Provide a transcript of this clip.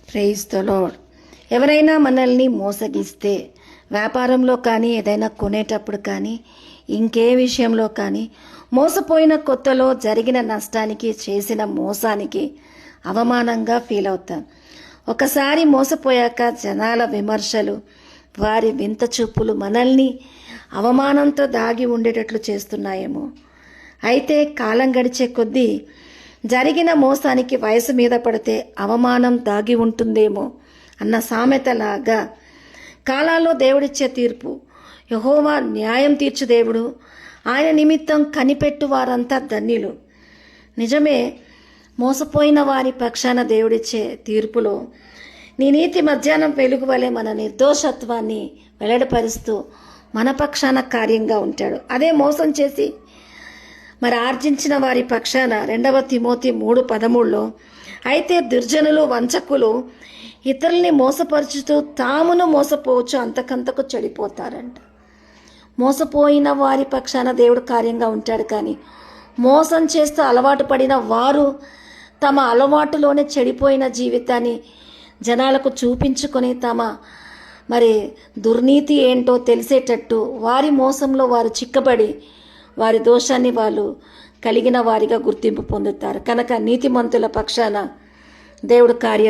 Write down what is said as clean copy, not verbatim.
Praise the lord. ఎవరైనా మనల్ని మోసగిస్తే, వ్యాపారంలో కానీ, ఏదైనా కొనేటప్పుడు కానీ, ఇంకే విషయంలో కానీ, మోసపోయిన కొత్తలో జరిగిన నష్టానికి, చేసిన మోసానికి అవమానంగా ఫీల్ అవుతాం. ఒకసారి మోసపోయాక జనాల విమర్శలు, వారి వింత చూపులు మనల్ని అవమానంతో దాగి ఉండేటట్లు చేస్తున్నాయేమో. అయితే కాలం గడిచే కొద్దీ జరిగిన మోసానికి వయసు మీద పడితే అవమానం దాగి ఉంటుందేమో అన్న సామెతలాగా కాలాల్లో దేవుడిచ్చే తీర్పు, యెహోవా న్యాయం తీర్చు దేవుడు, ఆయన నిమిత్తం కనిపెట్టు వారంతా ధన్యులు. నిజమే, మోసపోయిన వారి పక్షాన దేవుడిచ్చే తీర్పులో నీ నీతి మధ్యాహ్నం వెలుగు వలె మన నిర్దోషత్వాన్ని వెల్లడిపరుస్తూ మన పక్షాన కార్యంగా ఉంటాడు. అదే మోసం చేసి ఆర్జించిన వారి పక్షాన 2 తిమోతి 3:13 అయితే దుర్జనులు, వంచకులు ఇతరుల్ని మోసపరుచుతూ తామును మోసపోవచ్చు, అంతకంతకు చెడిపోతారంట. మోసపోయిన వారి పక్షాన దేవుడు కార్యంగా ఉంటాడు. కానీ మోసం చేస్తూ అలవాటు పడిన వారు తమ అలవాటులోనే చెడిపోయిన జీవితాన్ని జనాలకు చూపించుకొని తమ దుర్నీతి ఏంటో తెలిసేటట్టు వారి మోసంలో వారు చిక్కబడి వారి దోషాన్ని వాళ్ళు కలిగిన వారిగా గుర్తింపు పొందుతారు. కనుక నీతిమంతుల పక్షాన దేవుడు కార్య